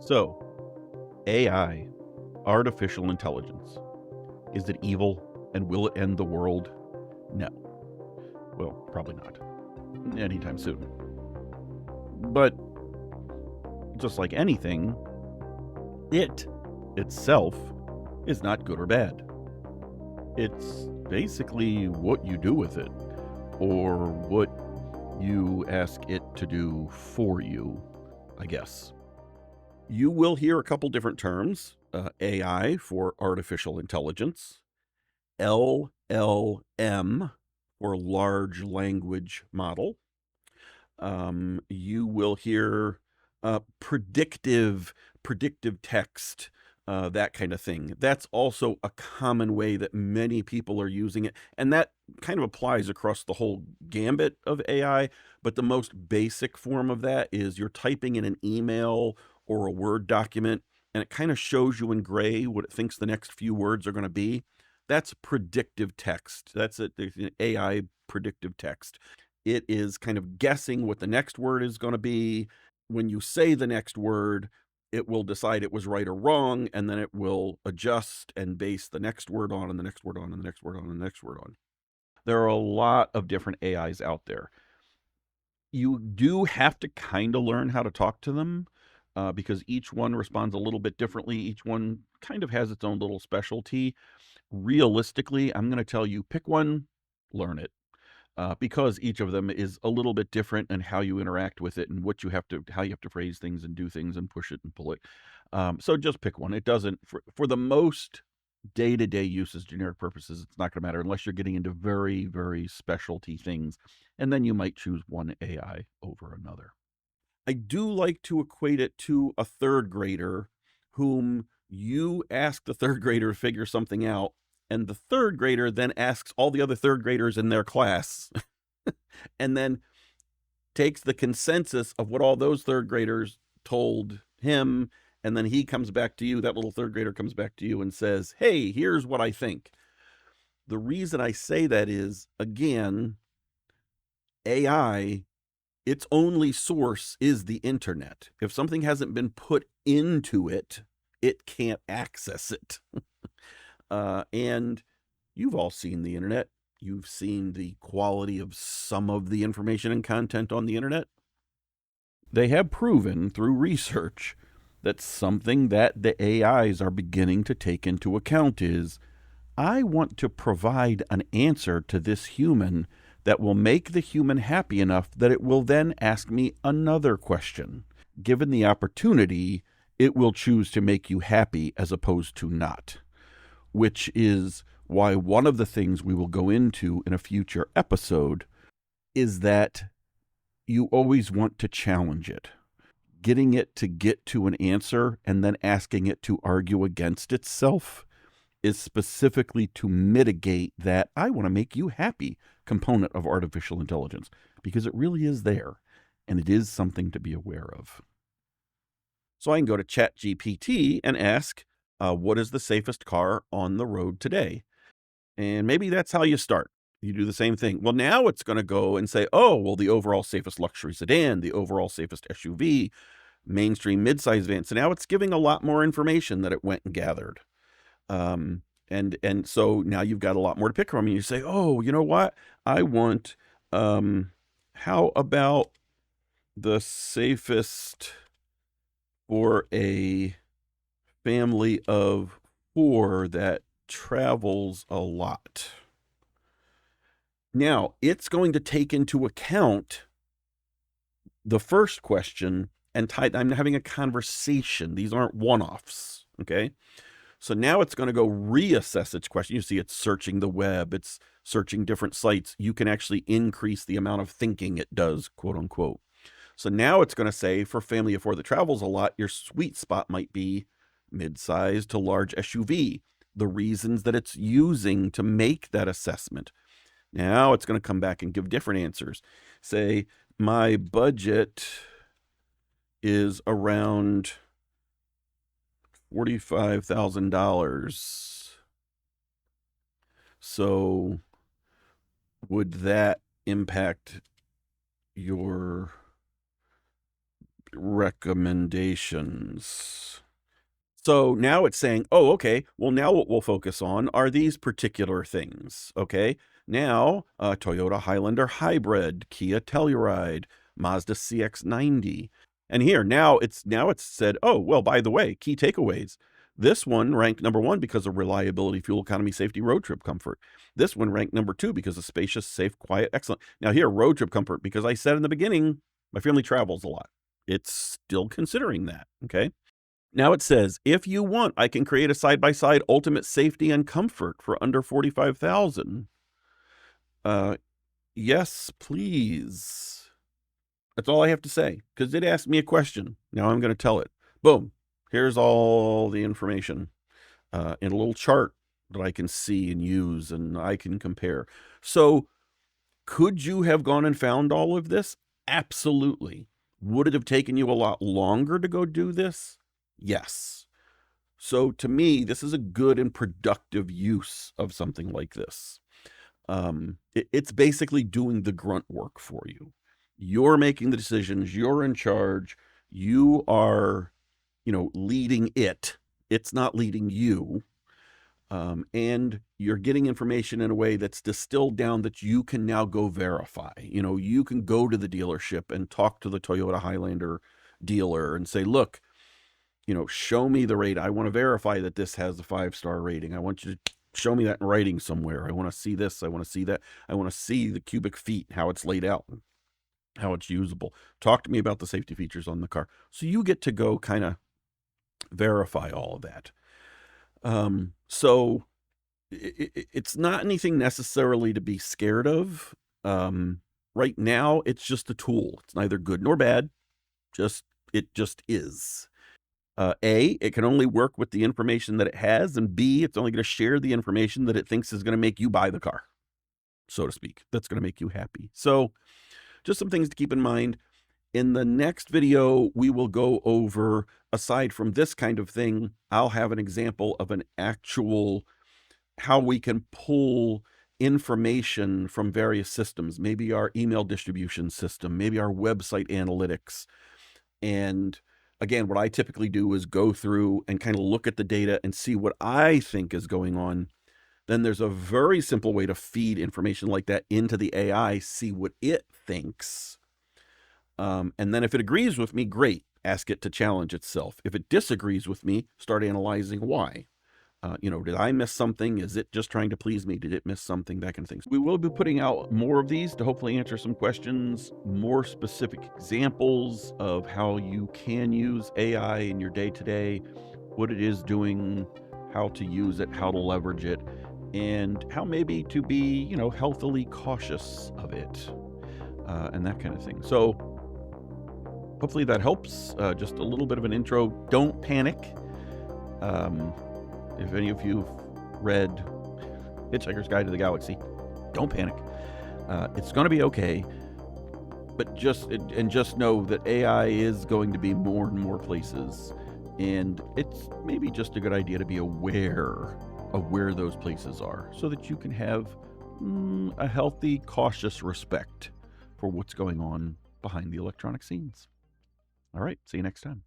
So, AI, artificial intelligence, is it evil and will it end the world? No. Well, probably not anytime soon. But just like anything, it itself is not good or bad. It's basically what you do with it or what you ask it to do for you, I guess. You will hear a couple different terms, AI for artificial intelligence, LLM or large language model. You will hear predictive text, that kind of thing. That's also a common way that many people are using it, and that kind of applies across the whole gambit of AI. But the most basic form of that is you're typing in an email or a Word document, and it kind of shows you in gray what it thinks the next few words are going to be. That's predictive text. That's an AI predictive text. It is kind of guessing what the next word is going to be. When you say the next word, it will decide it was right or wrong, and then it will adjust and base the next word on, and the next word on, and the next word on, and the next word on. There are a lot of different AIs out there. You do have to kind of learn how to talk to them because each one responds a little bit differently. Each one kind of has its own little specialty. Realistically, I'm going to tell you pick one, learn it. Because each of them is a little bit different in how you interact with it and how you have to phrase things and do things and push it and pull it. So just pick one. It doesn't, for the most day-to-day uses, generic purposes, it's not going to matter unless you're getting into very, very specialty things. And then you might choose one AI over another. I do like to equate it to a third grader whom you ask the third grader to figure something out, and the third grader then asks all the other third graders in their class and then takes the consensus of what all those third graders told him, and then he comes back to you, that little third grader comes back to you and says, hey, here's what I think. The reason I say that is, again, AI, its only source is the internet. If something hasn't been put into it, it can't access it. And you've all seen the internet. You've seen the quality of some of the information and content on the internet. They have proven through research that something that the AIs are beginning to take into account is, I want to provide an answer to this human that will make the human happy enough that it will then ask me another question. Given the opportunity, it will choose to make you happy as opposed to not, which is why one of the things we will go into in a future episode is that you always want to challenge it. Getting it to get to an answer and then asking it to argue against itself is specifically to mitigate that I want to make you happy component of artificial intelligence, because it really is there and it is something to be aware of. So I can go to ChatGPT and ask, what is the safest car on the road today? And maybe that's how you start. You do the same thing. Well, now it's going to go and say, oh, well, the overall safest luxury sedan, the overall safest SUV, mainstream midsize van. So now it's giving a lot more information that it went and gathered. And so now you've got a lot more to pick from. And you say, oh, you know what? I want, how about the safest for a family of 4 that travels a lot? Now, it's going to take into account the first question and I'm having a conversation. These aren't one-offs, okay? So now it's going to go reassess its question. You see it's searching the web. It's searching different sites. You can actually increase the amount of thinking it does, quote unquote. So now it's going to say for family of 4 that travels a lot, your sweet spot might be mid-size to large SUV. The reasons that it's using to make that assessment. Now it's going to come back and give different answers. Say, my budget is around $45,000. So would that impact your recommendations. So now it's saying, oh, okay, well, now what we'll focus on are these particular things. Okay. Now, Toyota Highlander Hybrid, Kia Telluride, Mazda CX-90. And here, now it's said, oh, well, by the way, key takeaways. This one ranked number 1 because of reliability, fuel economy, safety, road trip comfort. This one ranked number 2 because of spacious, safe, quiet, excellent. Now here, road trip comfort, because I said in the beginning, my family travels a lot. It's still considering that. Okay. Now it says, if you want, I can create a side-by-side ultimate safety and comfort for under 45,000. Yes, please. That's all I have to say, because it asked me a question. Now I'm going to tell it. Boom. Here's all the information in a little chart that I can see and use and I can compare. So could you have gone and found all of this? Absolutely. Would it have taken you a lot longer to go do this? Yes. So to me, this is a good and productive use of something like this. It's basically doing the grunt work for you. You're making the decisions. You're in charge. You are, leading it. It's not leading you. And you're getting information in a way that's distilled down that you can now go verify. You can go to the dealership and talk to the Toyota Highlander dealer and say, look, show me the rate. I want to verify that this has a 5-star rating. I want you to show me that in writing somewhere. I want to see this. I want to see that. I want to see the cubic feet, how it's laid out, how it's usable. Talk to me about the safety features on the car. So you get to go kind of verify all of that. So it's not anything necessarily to be scared of. Right now, it's just a tool. It's neither good nor bad. It just is. A, it can only work with the information that it has, and B, it's only going to share the information that it thinks is going to make you buy the car, so to speak. That's going to make you happy. So just some things to keep in mind. In the next video, we will go over, aside from this kind of thing, I'll have an example of an actual, how we can pull information from various systems, maybe our email distribution system, maybe our website analytics. And again, what I typically do is go through and kind of look at the data and see what I think is going on. Then there's a very simple way to feed information like that into the AI, see what it thinks. And then if it agrees with me, great, ask it to challenge itself. If it disagrees with me, start analyzing why. Did I miss something? Is it just trying to please me? Did it miss something? That kind of thing. So we will be putting out more of these to hopefully answer some questions, more specific examples of how you can use AI in your day-to-day, what it is doing, how to use it, how to leverage it, and how maybe to be, healthily cautious of it, and that kind of thing. So hopefully that helps. Just a little bit of an intro. Don't panic. If any of you've read Hitchhiker's Guide to the Galaxy, don't panic. It's going to be okay. But just know that AI is going to be more and more places. And it's maybe just a good idea to be aware of where those places are so that you can have a healthy, cautious respect for what's going on behind the electronic scenes. All right. See you next time.